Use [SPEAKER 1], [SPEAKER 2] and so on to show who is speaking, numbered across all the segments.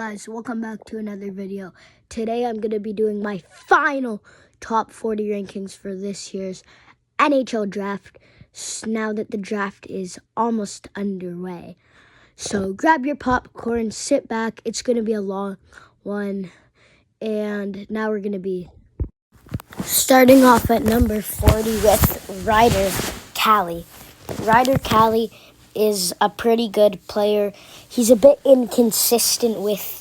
[SPEAKER 1] guys, welcome back to another video. Today I'm going to be doing my final top 40 rankings for this year's NHL draft, now that the draft is almost underway. So grab your popcorn, sit back, it's going to be a long one, and now we're going to be starting off at number 40 with Ryder Cali. Ryder Cali is a pretty good player. He's a bit inconsistent with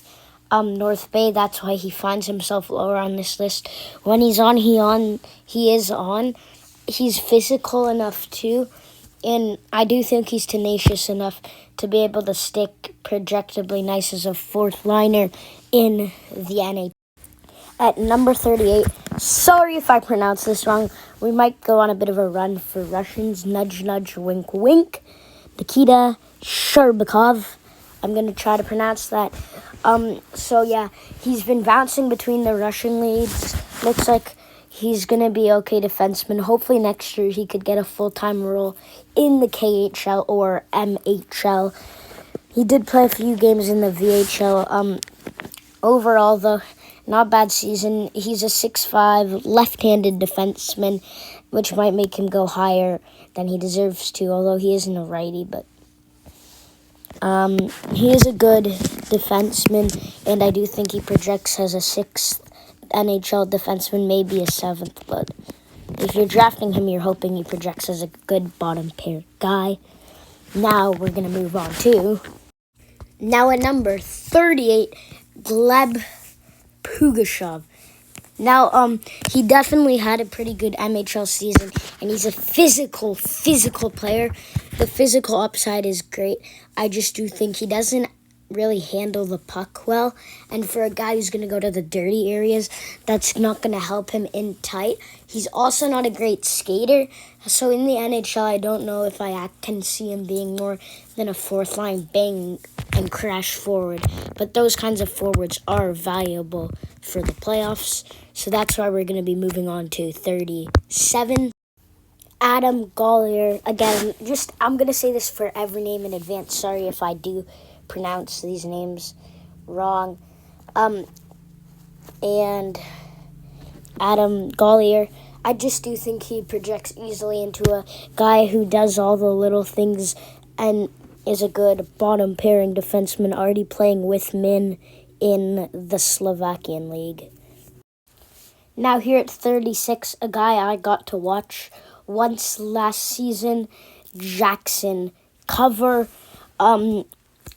[SPEAKER 1] North Bay. That's why he finds himself lower on this list. When he's on, he is on. He's physical enough too, and I do think he's tenacious enough to be able to stick projectably nice as a fourth liner in the NHL. At number 38, sorry if I pronounce this wrong. We might go on a bit of a run for Russians. Nudge, nudge, wink, wink. Nikita Sherbakov. I'm going to try to pronounce that. So yeah, he's been bouncing between the Russian leagues. Looks like he's going to be okay defenseman. Hopefully next year he could get a full-time role in the KHL or MHL. He did play a few games in the VHL. Overall, though, not bad season. He's a 6'5", left-handed defenseman, which might make him go higher than he deserves to, although he isn't a righty. But he is a good defenseman, and I do think he projects as a 6th NHL defenseman, maybe a 7th. But if you're drafting him, you're hoping he projects as a good bottom pair guy. Now we're going to move on to... Now at number 38, Gleb Pugashov. Now, he definitely had a pretty good MHL season, and he's a physical player. The physical upside is great. I just do think he doesn't really handle the puck well, and for a guy who's going to go to the dirty areas, that's not going to help him in tight. He's also not a great skater, so in the NHL, I don't know if I can see him being more than a fourth line bang and crash forward, but those kinds of forwards are valuable for the playoffs, so that's why we're going to be moving on to 37. Adam Gollier. Again, I'm going to say this for every name in advance. Sorry if I do pronounce these names wrong. And Adam Gollier, I just do think he projects easily into a guy who does all the little things and is a good bottom pairing defenseman, already playing with Min in the Slovakian league. Now here at 36, a guy I got to watch once last season, Jackson Cover.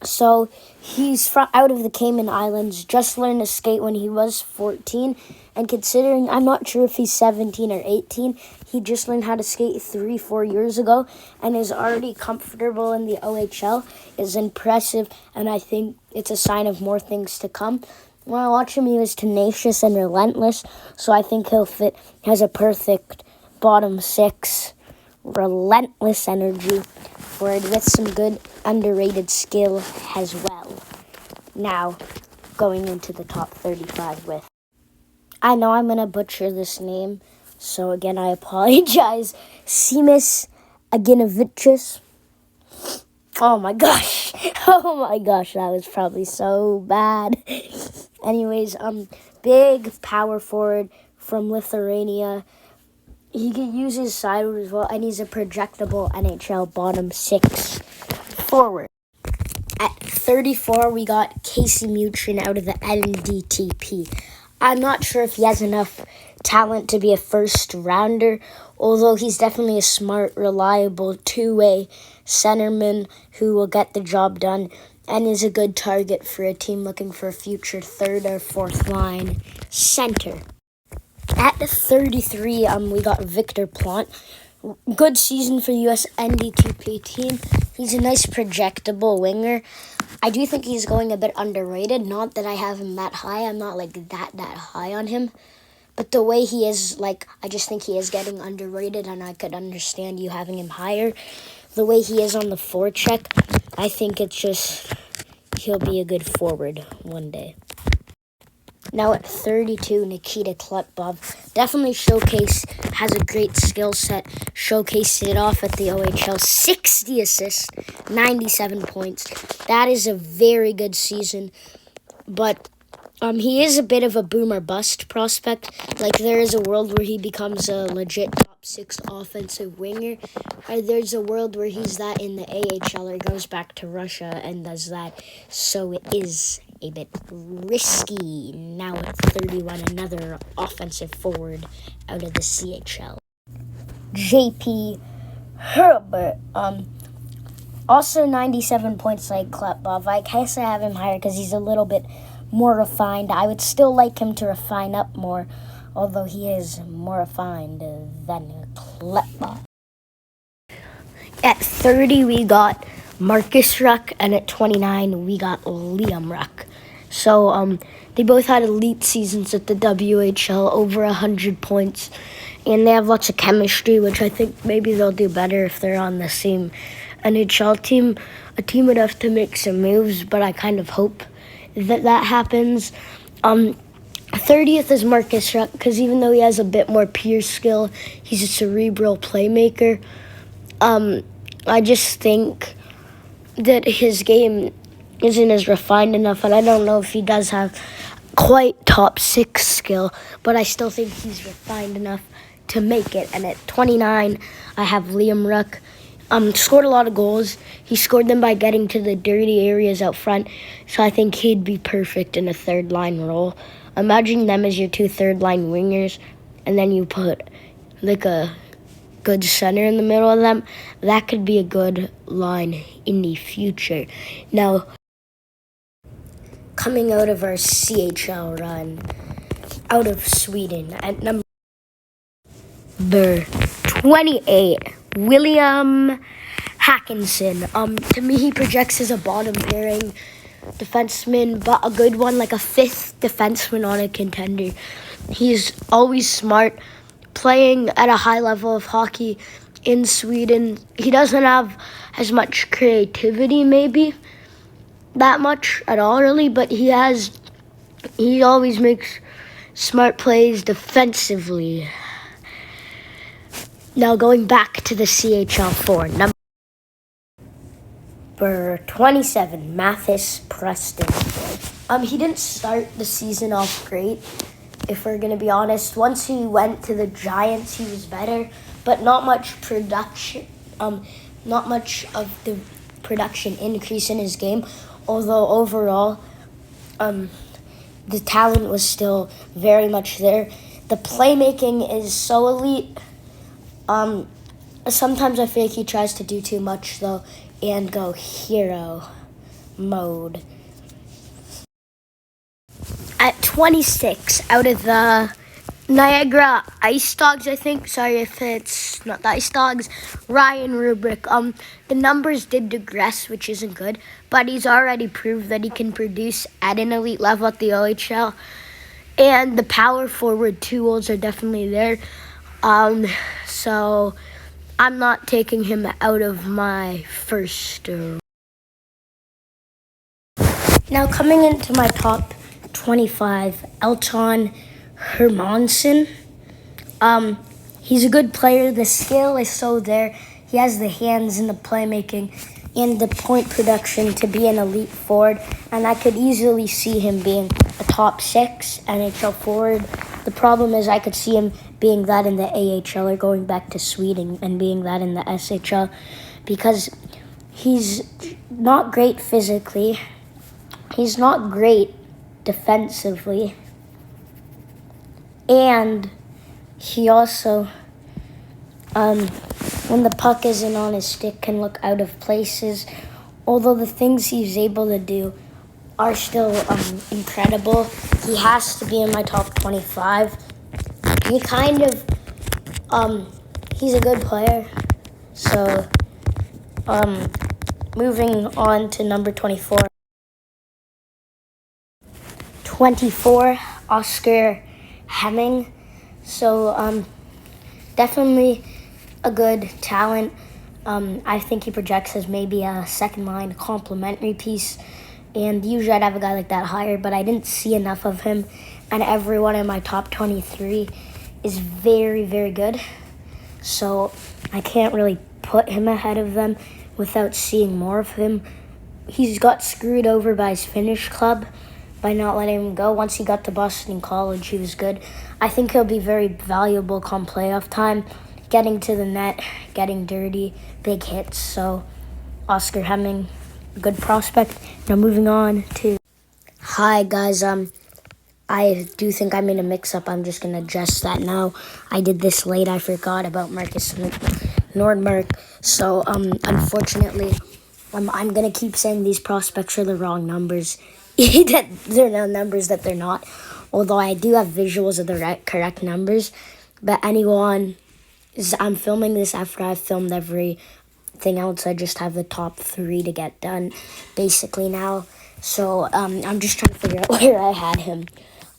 [SPEAKER 1] So he's out of the Cayman Islands, just learned to skate when he was 14, and considering I'm not sure if he's 17 or 18, he just learned how to skate 3-4 years ago and is already comfortable in the OHL, is impressive, and I think it's a sign of more things to come. When I watch him, he was tenacious and relentless, so I think he'll fit, has a perfect bottom six, relentless energy for it with some good underrated skill as well. Now, going into the top 35 with... I know I'm going to butcher this name, so again, I apologize. Seamus Aginovicius. Oh my gosh. Oh my gosh, that was probably so bad. Anyways, big power forward from Lithuania. He can use his sideways as well, and he's a projectable NHL bottom six forward. At 34, we got Casey Mutrin out of the NDTP. I'm not sure if he has enough talent to be a first rounder, although he's definitely a smart, reliable, two-way centerman who will get the job done and is a good target for a team looking for a future third or fourth line center. At 33, we got Victor Plante. Good season for the U.S. NDTP team. He's a nice projectable winger. I do think he's going a bit underrated. Not that I have him that high. I'm not like that high on him. But the way he is, I just think he is getting underrated, and I could understand you having him higher. The way he is on the forecheck, I think it's just he'll be a good forward one day. Now at 32, Nikita Klutbov. Definitely has a great skill set. Showcased it off at the OHL. 60 assists, 97 points. That is a very good season. but he is a bit of a boomer bust prospect. Like, there is a world where he becomes a legit top 6 offensive winger. Or there's a world where he's that in the AHL or goes back to Russia and does that. So it is a bit risky. Now at 31, another offensive forward out of the CHL. JP Herbert. Also 97 points like Klepov. I guess I have him higher because he's a little bit more refined. I would still like him to refine up more, although he is more refined than Klepov. At 30, we got Marcus Ruck, and at 29, we got Liam Ruck. So they both had elite seasons at the WHL, over 100 points, and they have lots of chemistry, which I think maybe they'll do better if they're on the same NHL team. A team would have to make some moves, but I kind of hope that happens. 30th is Marcus Ruck, because even though he has a bit more pure skill, he's a cerebral playmaker. I just think that his game isn't as refined enough, and I don't know if he does have quite top 6 skill, but I still think he's refined enough to make it. And at 29, I have Liam Ruck. Scored a lot of goals. He scored them by getting to the dirty areas out front, so I think he'd be perfect in a third-line role. Imagine them as your 2 third-line wingers, and then you put like a good center in the middle of them. That could be a good line in the future. Now, coming out of our CHL run, out of Sweden, at number 28, William Hackinson. To me, he projects as a bottom pairing defenseman, but a good one, like a 5th defenseman on a contender. He's always smart, playing at a high level of hockey in Sweden. He doesn't have as much creativity, maybe that much at all, really, but he always makes smart plays defensively. Now going back to the CHL4, number 27, Mathis Preston. He didn't start the season off great, if we're going to be honest. Once he went to the Giants, he was better, but not much production, not much of the production increase in his game, although overall, the talent was still very much there. The playmaking is so elite. Sometimes I feel like he tries to do too much, though, and go hero mode. At 26, out of the Niagara Ice Dogs, I think. Sorry if it's not the Ice Dogs. Ryan Rubrick. The numbers did digress, which isn't good, but he's already proved that he can produce at an elite level at the OHL. And the power forward tools are definitely there. So I'm not taking him out of my first. Now coming into my top 25, Elton Hermansen. He's a good player. The skill is so there. He has the hands and the playmaking and the point production to be an elite forward, and I could easily see him being a top 6 NHL forward. The problem is I could see him being that in the AHL or going back to Sweden and being that in the SHL, because he's not great physically. He's not great defensively. And he also, when the puck isn't on his stick, can look out of places. Although the things he's able to do are still incredible. He has to be in my top 25. He kind of, he's a good player. So, moving on to number 24. 24, Oscar Hemming. So, definitely a good talent. I think he projects as maybe a second-line complementary piece. And usually I'd have a guy like that higher, but I didn't see enough of him. And everyone in my top 23 is very, very good. So I can't really put him ahead of them without seeing more of him. He's got screwed over by his Finnish club, by not letting him go. Once he got to Boston College, he was good. I think he'll be very valuable come playoff time, getting to the net, getting dirty, big hits. So Oscar Hemming, good prospect. Now moving on to... Hi, guys. I do think I made a mix-up. I'm just going to address that now. I did this late. I forgot about Marcus Nordmark. So, unfortunately, I'm going to keep saying these prospects are the wrong numbers. That they're no numbers that they're not. Although I do have visuals of the correct numbers. But anyone, I'm filming this after I've filmed everything else. I just have the top 3 to get done, basically, now. So, I'm just trying to figure out where I had him.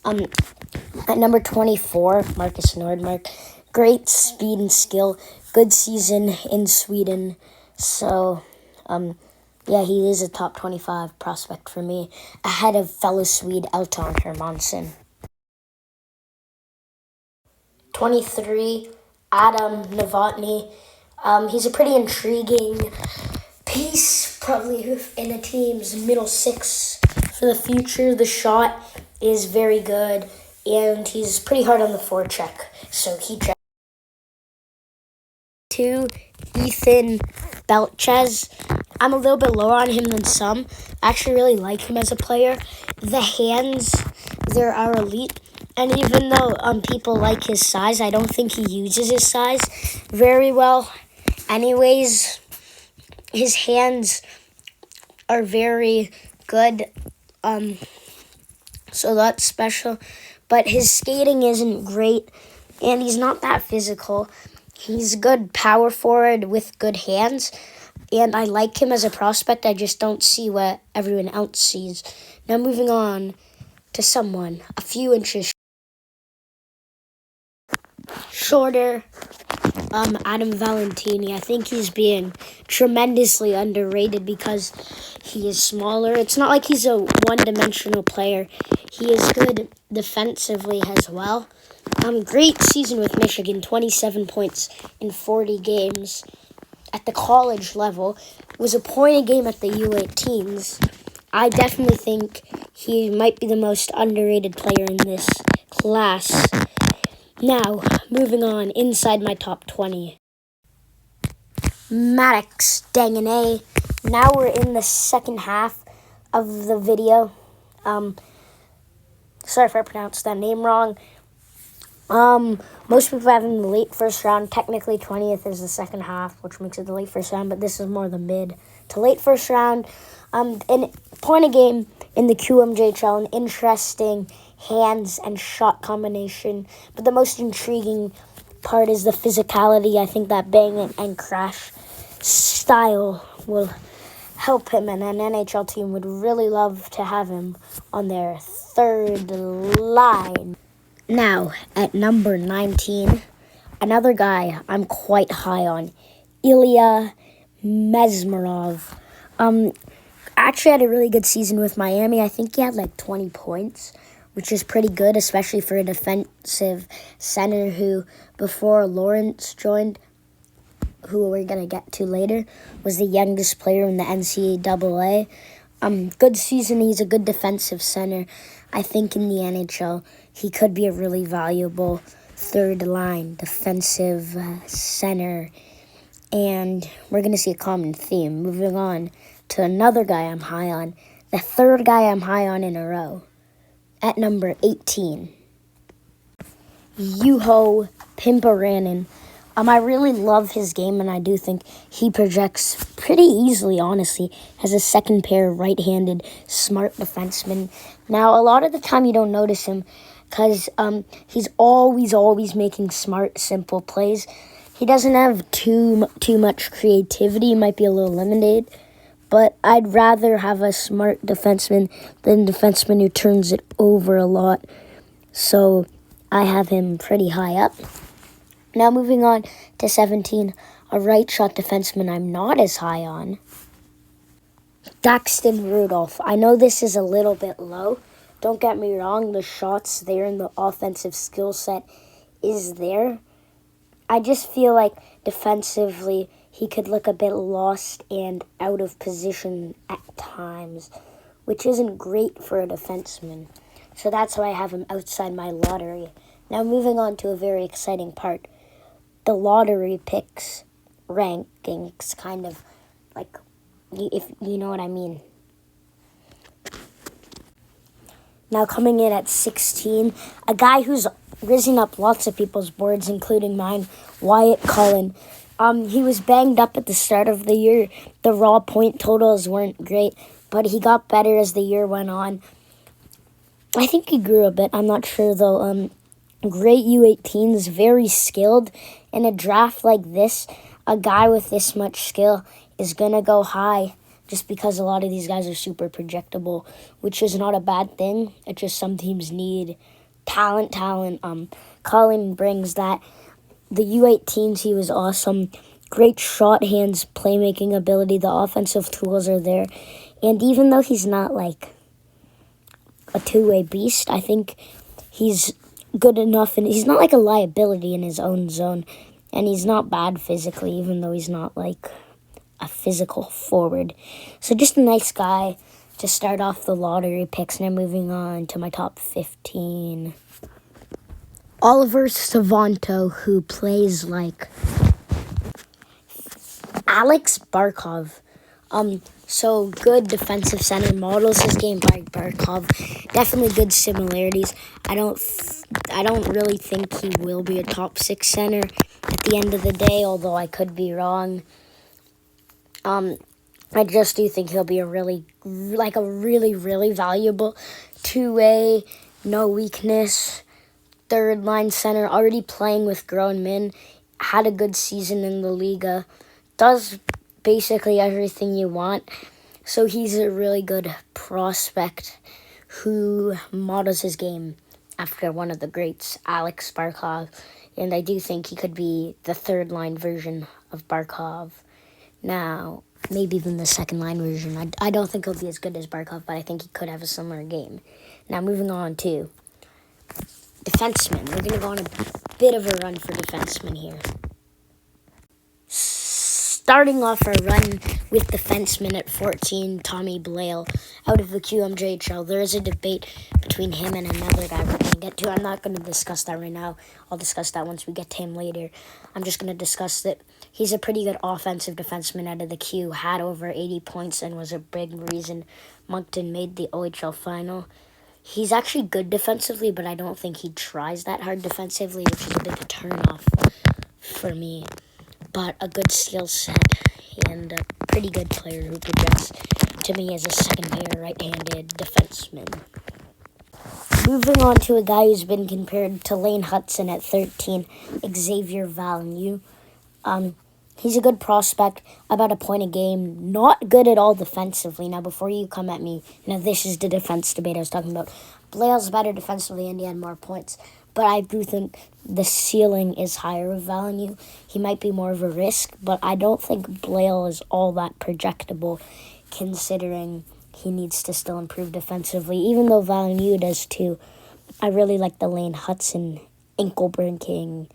[SPEAKER 1] At number 24, Marcus Nordmark. Great speed and skill. Good season in Sweden. So, yeah, he is a top 25 prospect for me, ahead of fellow Swede Elton Hermansson. 23, Adam Novotny. He's a pretty intriguing piece, probably in a team's middle 6 for the future. The shot is very good, and he's pretty hard on the forecheck, so he checks. 2, Ethan Belchez. I'm a little bit lower on him than some. I actually really like him as a player. The hands, they are elite. And even though people like his size, I don't think he uses his size very well. Anyways, his hands are very good. So that's special. But his skating isn't great, and he's not that physical. He's a good power forward with good hands, and I like him as a prospect. I just don't see what everyone else sees. Now moving on to someone a few inches shorter, Adam Valentini. I think he's being tremendously underrated because he is smaller. It's not like he's a one-dimensional player. He is good defensively as well. Great season with Michigan, 27 points in 40 games. At the college level, was a point a game at the U18s. I definitely think he might be the most underrated player in this class. Now, moving on, inside my top 20. Maddox Dangane. Now we're in the second half of the video. Sorry if I pronounced that name wrong. Most people have him in the late first round. Technically, 20th is the second half, which makes it the late first round, but this is more the mid to late first round. And point a game in the QMJHL, an interesting hands and shot combination. But the most intriguing part is the physicality. I think that bang and crash style will help him, and an NHL team would really love to have him on their third line. Now, at number 19, another guy I'm quite high on, Ilya Mesmerov. Actually had a really good season with Miami. I think he had like 20 points, which is pretty good, especially for a defensive center who, before Lawrence joined, who we're going to get to later, was the youngest player in the NCAA. Good season. He's a good defensive center. I think in the NHL, he could be a really valuable third-line defensive center. And we're going to see a common theme. Moving on to another guy I'm high on, the third guy I'm high on in a row, at number 18, Juho Pimparainen. I really love his game, and I do think he projects pretty easily, honestly, as a second pair right-handed smart defenseman. Now, a lot of the time you don't notice him because he's always making smart, simple plays. He doesn't have too much creativity. He might be a little limited, but I'd rather have a smart defenseman than a defenseman who turns it over a lot. So I have him pretty high up. Now moving on to 17, a right shot defenseman I'm not as high on, Daxton Rudolph. I know this is a little bit low. Don't get me wrong, the shots there and the offensive skill set is there. I just feel like defensively he could look a bit lost and out of position at times, which isn't great for a defenseman. So that's why I have him outside my lottery. Now moving on to a very exciting part. The lottery picks rankings, kind of like, if you know what I mean. Now coming in at 16, a guy who's risen up lots of people's boards, including mine, Wyatt Cullen. He was banged up at the start of the year. The raw point totals weren't great, but he got better as the year went on. I think he grew a bit. I'm not sure, though. Great U18s, very skilled. In a draft like this, a guy with this much skill is going to go high just because a lot of these guys are super projectable, which is not a bad thing. It's just some teams need talent. Cullen brings that. The U18s, he was awesome. Great shot hands, playmaking ability. The offensive tools are there. And even though he's not like a two-way beast, I think he's good enough. And he's not like a liability in his own zone. And he's not bad physically, even though he's not like a physical forward. So just a nice guy to start off the lottery picks. Now moving on to my top 15. Oliver Savanto, who plays like Alex Barkov. So good defensive center, models his game by Barkov. Definitely good similarities. I don't really think he will be a top 6 center at the end of the day, although I could be wrong. I just do think he'll be a really valuable two-way, no weakness, third line center, already playing with grown men, had a good season in the Liga, does basically everything you want. So he's a really good prospect who models his game after one of the greats, Alex Barkov. And I do think he could be the third line version of Barkov. Now, maybe even the second line version. I don't think he'll be as good as Barkov, but I think he could have a similar game. Now, moving on to defensemen. We're going to go on a bit of a run for defensemen here. Starting off our run with defensemen at 14, Tommy Blale, out of the QMJHL. There is a debate between him and another guy we're going to get to. I'm not going to discuss that right now. I'll discuss that once we get to him later. I'm just going to discuss that he's a pretty good offensive defenseman out of the Q, had over 80 points, and was a big reason Moncton made the OHL final. He's actually good defensively, but I don't think he tries that hard defensively, which is a bit of a turn-off for me. But a good skill set and a pretty good player who projects to me as a second-pair right-handed defenseman. Moving on to a guy who's been compared to Lane Hudson at 13, Xavier Valenu. He's a good prospect, about a point a game, not good at all defensively. Now, before you come at me, this is the defense debate I was talking about. Blale's better defensively and he had more points, but I do think the ceiling is higher with Valenu. He might be more of a risk, but I don't think Blale is all that projectable, considering he needs to still improve defensively, even though Valenu does too. I really like the Lane Hudson ankle-breaking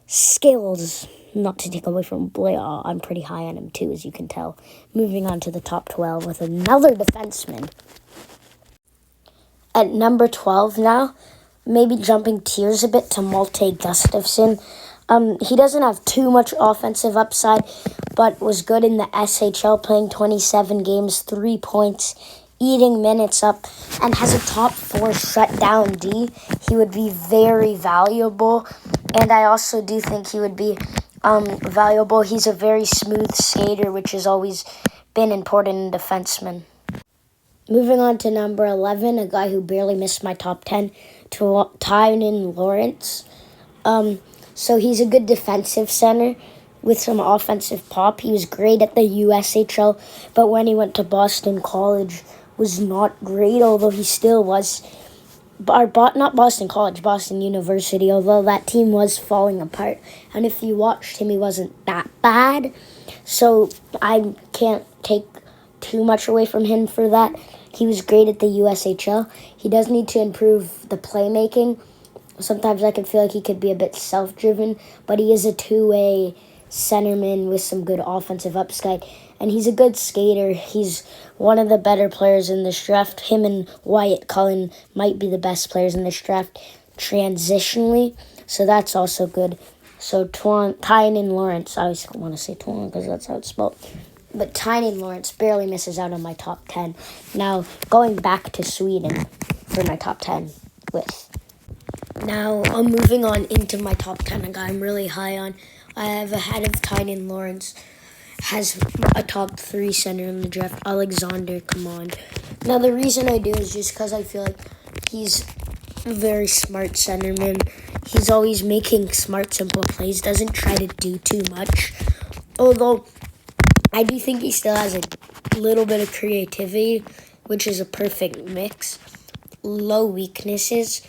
[SPEAKER 1] skills. Not to take away from Blale, I'm pretty high on him too, as you can tell. Moving on to the top 12 with another defenseman. At number 12 now, maybe jumping tiers a bit to Malte Gustafsson. He doesn't have too much offensive upside, but was good in the SHL, playing 27 games, 3 points, eating minutes up, and has a top 4 shutdown D. He would be very valuable, and I also do think he would be valuable. He's a very smooth skater, which has always been important in defensemen. Moving on to number 11, a guy who barely missed my top 10, Tynan Lawrence. So he's a good defensive center with some offensive pop. He was great at the USHL, but when he went to Boston College, was not great, although he still was. Not Boston College, Boston University, although that team was falling apart. And if you watched him, he wasn't that bad. So I can't take too much away from him for that. He was great at the USHL. He does need to improve the playmaking. Sometimes I can feel like he could be a bit self-driven, but he is a two-way centerman with some good offensive upside. and he's a good skater. He's one of the better players in this draft. Him and Wyatt Cullen might be the best players in this draft transitionally, so that's also good. So Tynan Lawrence, I always want to say Twan because that's how it's spelled. But Tynan Lawrence barely misses out on my top 10. Now, going back to Sweden for my top 10 list. Now, I'm moving on into my top 10, a guy I'm really high on. I have ahead of Tynan Lawrence, has a top 3 center in the draft, Alexander Command. Now, the reason I do is just because I feel like he's a very smart centerman. He's always making smart, simple plays, doesn't try to do too much. Although, I do think he still has a little bit of creativity, which is a perfect mix. Low weaknesses.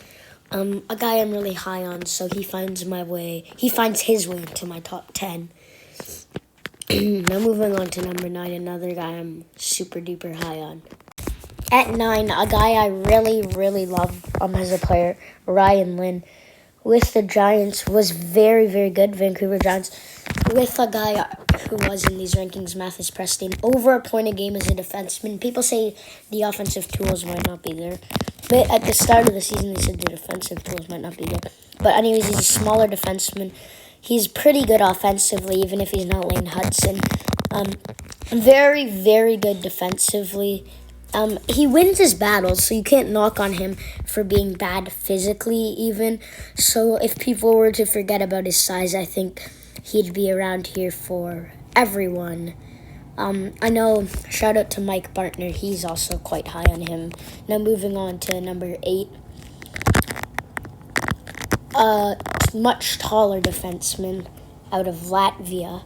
[SPEAKER 1] A guy I'm really high on, so he finds his way into my top 10. Now moving on to number 9, another guy I'm super duper high on. At 9, a guy I really, really love as a player, Ryan Lynn. With the Giants, was very, very good, Vancouver Giants. With a guy who was in these rankings, Mathis Preston, over a point a game as a defenseman. People say the offensive tools might not be there. But at the start of the season, they said the defensive tools might not be there. But anyways, he's a smaller defenseman. He's pretty good offensively, even if he's not Lane Hudson. Very, very good defensively. He wins his battles, so you can't knock on him for being bad physically even. So if people were to forget about his size, I think he'd be around here for everyone. I know, shout out to Mike Bartner, he's also quite high on him. Now moving on to number 8. Much taller defenseman out of Latvia.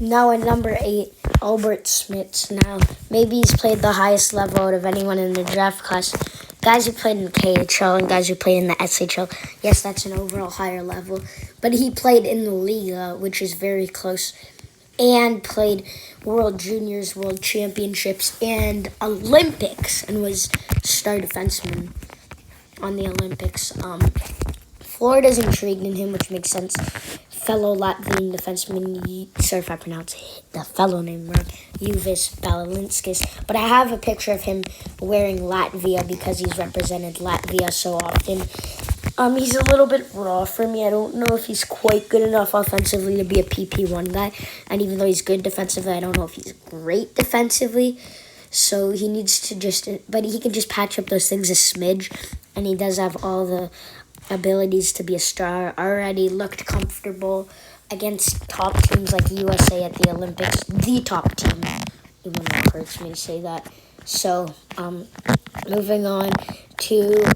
[SPEAKER 1] Now at number 8, Albert Smits. Now, maybe he's played the highest level out of anyone in the draft class. Guys who played in the KHL and guys who played in the SHL, yes, that's an overall higher level. But he played in the Liga, which is very close, and played World Juniors, World Championships, and Olympics, and was star defenseman on the Olympics. Florida's intrigued in him, which makes sense. Fellow Latvian defenseman, sorry if I pronounce the fellow name wrong, Juvis Balalinskis. But I have a picture of him wearing Latvia because he's represented Latvia so often. He's a little bit raw for me. I don't know if he's quite good enough offensively to be a PP1 guy. And even though he's good defensively, I don't know if he's great defensively. So he needs to but he can just patch up those things a smidge. And he does have all the abilities to be a star. Already looked comfortable against top teams like USA at the Olympics. The top team, even though it hurts me to say that. So, moving on to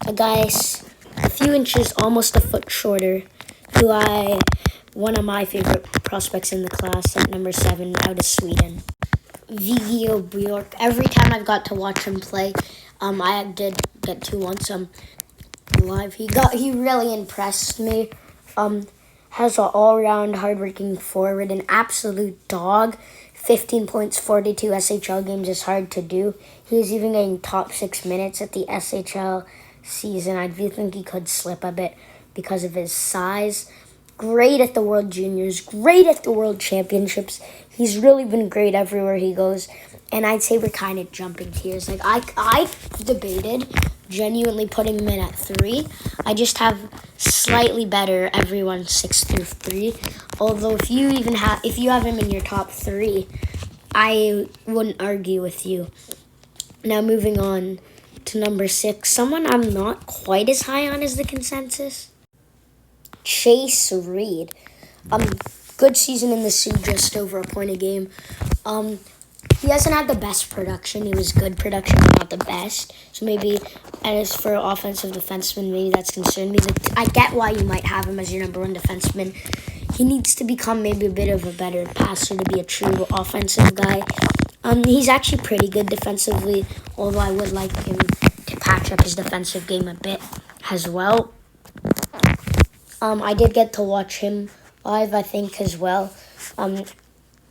[SPEAKER 1] a guy a few inches, almost a foot shorter, one of my favorite prospects in the class at number 7 out of Sweden. Vigio Bjork. Every time I've got to watch him play, I did get to once live. He really impressed me. Has an all-round hardworking forward, an absolute dog. 15 points, 42 SHL games is hard to do. He's even getting top 6 minutes at the SHL season. I do think he could slip a bit because of his size. Great at the World Juniors, great at the World Championships. He's really been great everywhere he goes. And I'd say we're kind of jumping tiers. Like I debated genuinely putting him in at 3. I just have slightly better everyone 6 through 3. Although if you have him in your top 3, I wouldn't argue with you. Now moving on to number 6, someone I'm not quite as high on as the consensus. Chase Reed. Good season in the Sioux, just over a point a game. He hasn't had the best production. He was good production, but not the best. So maybe, as for offensive defenseman, maybe that's concerned me. I get why you might have him as your number 1 defenseman. He needs to become maybe a bit of a better passer to be a true offensive guy. He's actually pretty good defensively, although I would like him to patch up his defensive game a bit as well. I did get to watch him live, I think, as well.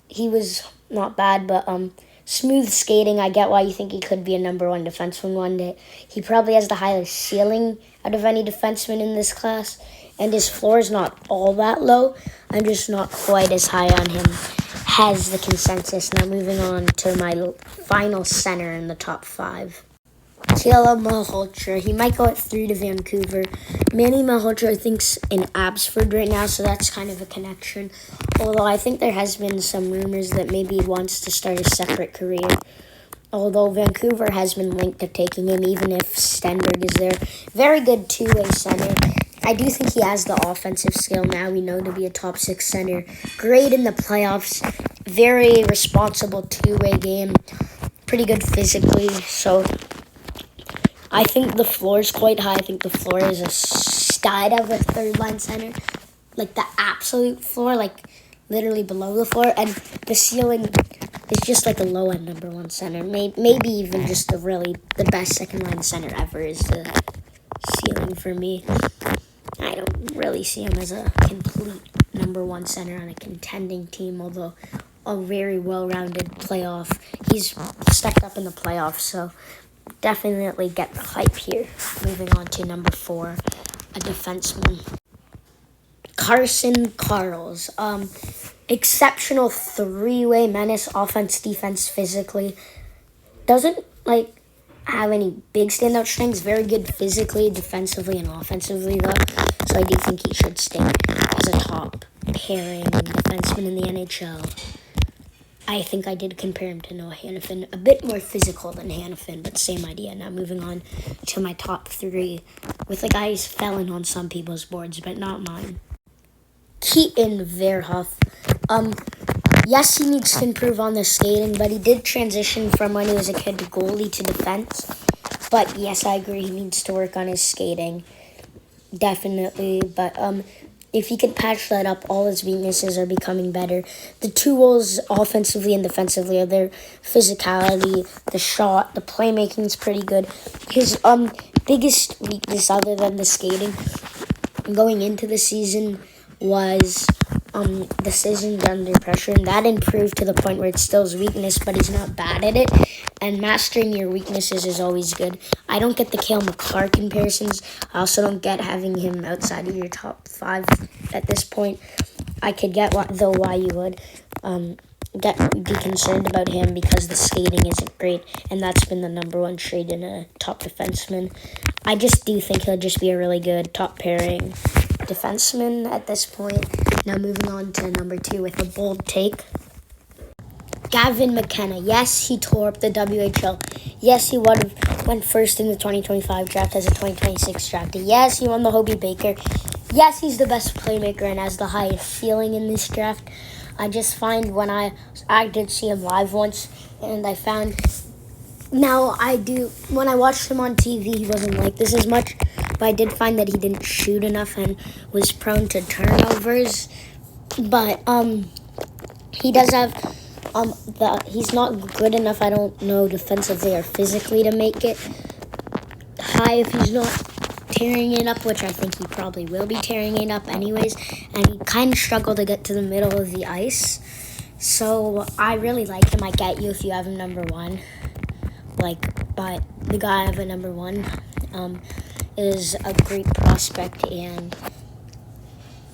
[SPEAKER 1] He was not bad, but smooth skating. I get why you think he could be a number 1 defenseman one day. He probably has the highest ceiling out of any defenseman in this class, and his floor is not all that low. I'm just not quite as high on him. has the consensus. Now moving on to my final center in the top 5. Taylor Malhotra. He might go at 3 to Vancouver. Manny Malhotra, I think's in Abbotsford right now, so that's kind of a connection. Although I think there has been some rumors that maybe he wants to start a separate career. Although Vancouver has been linked to taking him, even if Stenberg is there. Very good two-way center. I do think he has the offensive skill now. We know to be a top 6 center. Great in the playoffs. Very responsible two-way game. Pretty good physically. So I think the floor is quite high. I think the floor is a stud of a third-line center. Like the absolute floor, like literally below the floor. And the ceiling is just like a low-end number 1 center. Maybe even just the best second-line center ever is the ceiling for me. I don't really see him as a complete number 1 center on a contending team, although a very well-rounded playoff. He's stepped up in the playoffs, so definitely get the hype here. Moving on to number 4, a defenseman. Carson Carls. Exceptional 3-way menace, offense, defense, physically. Doesn't have any big standout strengths. Very good physically, defensively, and offensively though. So I do think he should stay as a top pairing defenseman in the NHL. I think I did compare him to Noah Hanifin. A bit more physical than Hanifin, but same idea. Now moving on to my top 3 with a guy who's fallen on some people's boards, but not mine. Keaton Verhoff. Yes, he needs to improve on the skating, but he did transition from when he was a kid to goalie to defense. But yes, I agree, he needs to work on his skating. Definitely, but if he could patch that up, all his weaknesses are becoming better. The tools, offensively and defensively, are their physicality, the shot, the playmaking is pretty good. His biggest weakness, other than the skating, going into the season was decisions under pressure, and that improved to the point where it's still his weakness, but he's not bad at it. And mastering your weaknesses is always good. I don't get the Cale Makar comparisons. I also don't get having him outside of your top 5 at this point. I could get why you would be concerned about him, because the skating isn't great, and that's been the number 1 trait in a top defenseman. I just do think he'll just be a really good top pairing defenseman at this point. Now moving on to number 2 with a bold take. Gavin McKenna. Yes, he tore up the WHL. Yes, he went first in the 2025 draft as a 2026 draftee. Yes, he won the Hobie Baker. Yes, he's the best playmaker and has the highest ceiling in this draft. I just find when I did see him live once, and I found when I watched him on TV, he wasn't like this as much, but I did find that he didn't shoot enough and was prone to turnovers. But he does have he's not good enough, I don't know, defensively or physically to make it high if he's not tearing it up, which I think he probably will be tearing it up anyways, and he kind of struggled to get to the middle of the ice. So I really like him. I get you if you have him number 1. But the guy I have at number 1 is a great prospect, and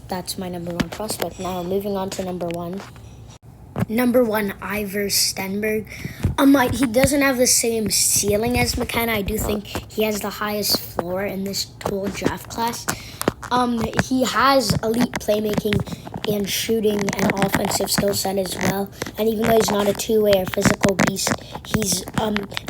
[SPEAKER 1] that's my number 1 prospect. Now moving on to number 1. Number 1, Ivor Stenberg. He doesn't have the same ceiling as McKenna. I do think he has the highest floor in this whole draft class. He has elite playmaking and shooting and offensive skill set as well. And even though he's not a two-way or physical beast, he's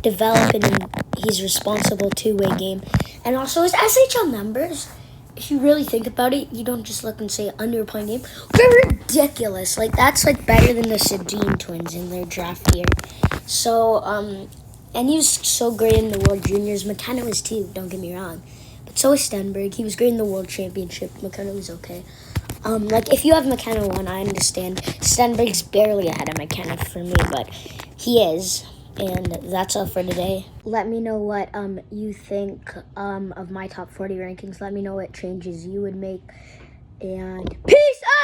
[SPEAKER 1] developing and he's responsible two-way game. And also his SHL numbers, if you really think about it, you don't just look and say underpoint game. They're ridiculous. That's better than the Sedin twins in their draft year. So, and he was so great in the World Juniors. McKenna was too, don't get me wrong. But so was Stenberg. He was great in the World Championship. McKenna was okay. If you have McKenna 1, I understand. Stenberg's barely ahead of McKenna for me, but he is. And that's all for today. Let me know what you think of my top 40 rankings. Let me know what changes you would make. And peace out!